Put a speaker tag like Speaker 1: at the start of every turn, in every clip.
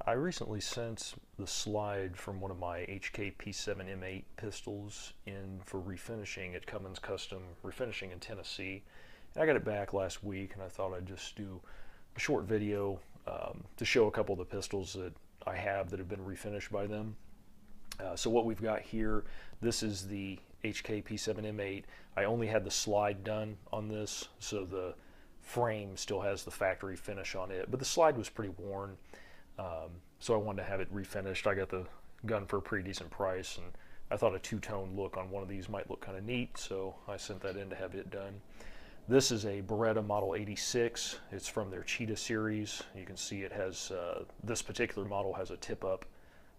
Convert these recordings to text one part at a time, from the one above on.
Speaker 1: I recently sent the slide from one of my HK P7 M8 pistols in for refinishing at Cummings Custom Refinishing in Tennessee. And I got it back last week, and I thought I'd just do a short video to show a couple of the pistols that I have that have been refinished by them. So what we've got here, this is the HK P7 M8. I only had the slide done on this, so the frame still has the factory finish on it, but the slide was pretty worn. So I wanted to have it refinished. I got the gun for a pretty decent price, and I thought a two-tone look on one of these might look kind of neat, so I sent that in to have it done. This is a Beretta Model 86. It's from their Cheetah series. You can see it has, this particular model has a tip-up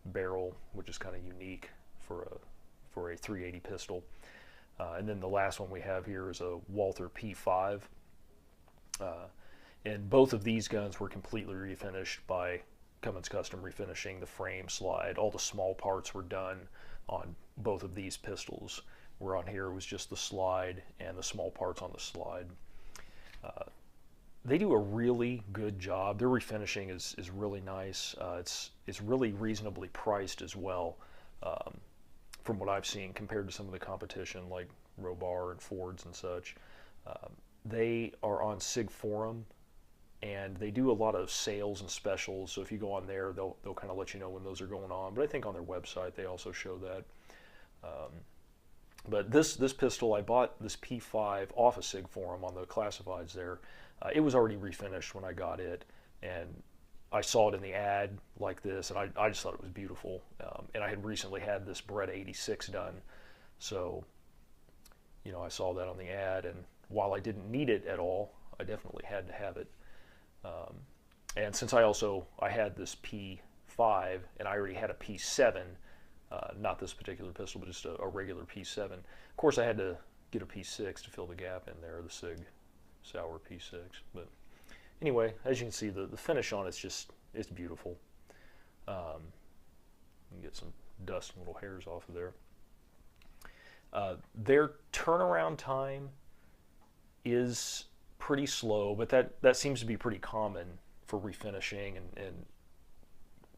Speaker 1: barrel, which is kind of unique for a 380 pistol. And then the last one we have here is a Walther P5. And both of these guns were completely refinished by Cummings Custom Refinishing. The frame, slide, all the small parts were done on both of these pistols. Where on here it was just the slide and the small parts on the slide. They do a really good job. Their refinishing is really nice. It's really reasonably priced as well, from what I've seen compared to some of the competition like Robar and Fords and such. They are on Sig Forum, and they do a lot of sales and specials. So if you go on there, they'll kind of let you know when those are going on. But I think on their website they also show that. But this pistol, I bought this P5 off of Sig Forum on the classifieds there. It was already refinished when I got it, and I saw it in the ad like this, and I just thought it was beautiful. And I had recently had this Beretta 86 done, so you know, I saw that on the ad, and while I didn't need it at all, I definitely had to have it. And since I had this P5 and I already had a P7, not this particular pistol, but just a regular P7. Of course, I had to get a P6 to fill the gap in there, the Sig Sauer P6. But anyway, as you can see, the finish on it's beautiful. You can get some dust and little hairs off of there. Their turnaround time is pretty slow, but that seems to be pretty common for refinishing and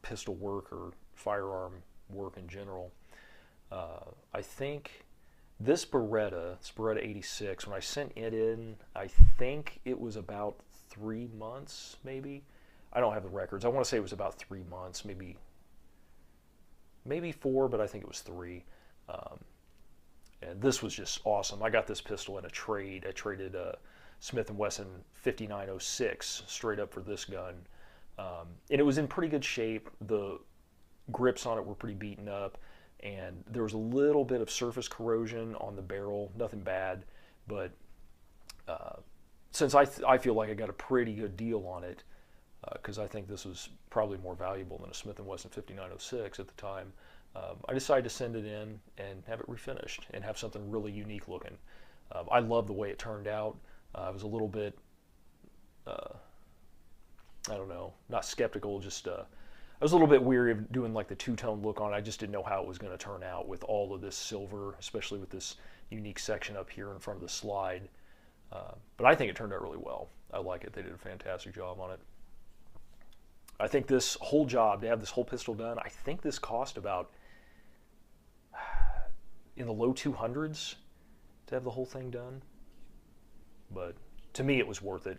Speaker 1: pistol work or firearm work in general. I think this Beretta 86, when I sent it in, I think it was about 3 months, maybe. I don't have the records. I want to say it was about 3 months, maybe 4, but I think it was 3. And this was just awesome. I got this pistol in a trade. I traded a Smith & Wesson 5906 straight up for this gun. And it was in pretty good shape. The grips on it were pretty beaten up, and there was a little bit of surface corrosion on the barrel. Nothing bad, but since I feel like I got a pretty good deal on it, because I think this was probably more valuable than a Smith & Wesson 5906 at the time, I decided to send it in and have it refinished and have something really unique looking. I love the way it turned out. I was a little bit, I don't know, not skeptical, just I was a little bit weary of doing like the two-tone look on it. I just didn't know how it was going to turn out with all of this silver, especially with this unique section up here in front of the slide. But I think it turned out really well. I like it. They did a fantastic job on it. I think this whole job, to have this whole pistol done, I think this cost about in the low 200s to have the whole thing done. But to me, it was worth it.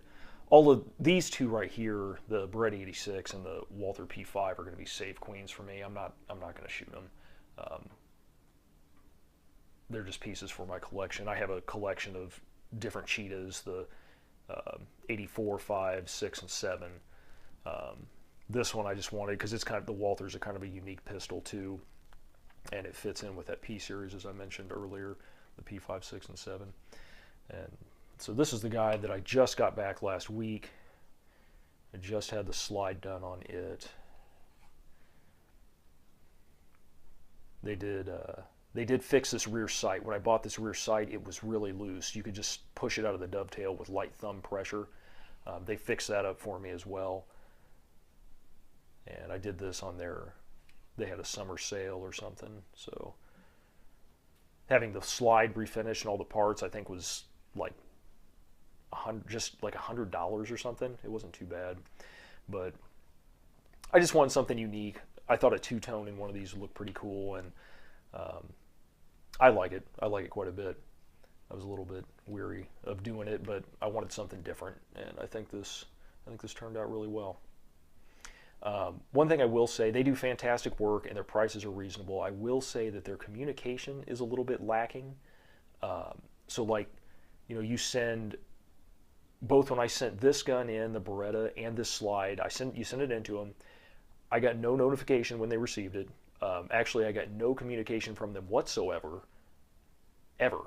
Speaker 1: All of these two right here, the Beretta 86 and the Walther P5, are going to be safe queens for me. I'm not going to shoot them. They're just pieces for my collection. I have a collection of different Cheetahs, the 84, 5, 6, and 7. This one I just wanted because it's kind of, the Walthers are kind of a unique pistol too, and it fits in with that P series as I mentioned earlier, the P5, 6, and 7. And so this is the guy that I just got back last week. I just had the slide done on it. They did fix this rear sight. When I bought this rear sight, it was really loose. You could just push it out of the dovetail with light thumb pressure. They fixed that up for me as well. And I did this on they had a summer sale or something. So having the slide refinished and all the parts, I think was like just like $100 or something. It wasn't too bad, but I just wanted something unique. I thought a two-tone in one of these would look pretty cool, and um, I like it. I like it quite a bit. I was a little bit weary of doing it, but I wanted something different, and I think this turned out really well. One thing I will say, they do fantastic work and their prices are reasonable. I will say that their communication is a little bit lacking. So like, you send both when I sent this gun in, the Beretta, and this slide, you send it into them. I got no notification when they received it. Actually, I got no communication from them whatsoever, ever.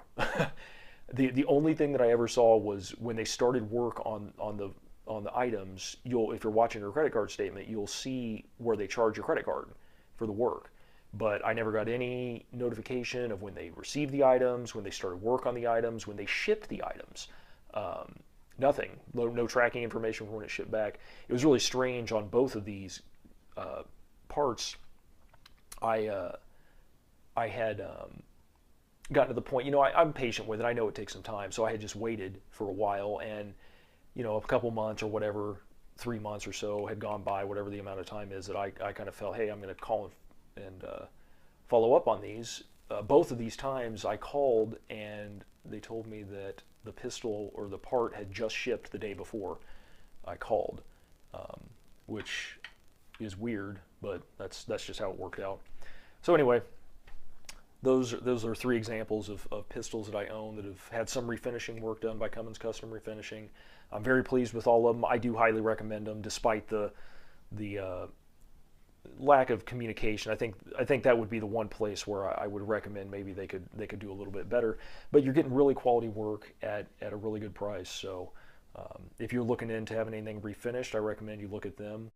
Speaker 1: The only thing that I ever saw was when they started work on the items. If you're watching your credit card statement, you'll see where they charge your credit card for the work. But I never got any notification of when they received the items, when they started work on the items, when they shipped the items. Nothing. No tracking information for when it shipped back. It was really strange on both of these parts. I had gotten to the point, I'm patient with it. I know it takes some time, so I had just waited for a while, and a couple months or whatever, 3 months or so had gone by, whatever the amount of time is, that I kind of felt, hey, I'm going to call and follow up on these. Both of these times I called and they told me that the pistol or the part had just shipped the day before I called, which is weird, but that's just how it worked out. So anyway, those are 3 examples of pistols that I own that have had some refinishing work done by Cummings Custom Refinishing. I'm very pleased with all of them. I do highly recommend them, despite the lack of communication. I think that would be the one place where I would recommend maybe they could do a little bit better. But you're getting really quality work at a really good price. So if you're looking into having anything refinished, I recommend you look at them.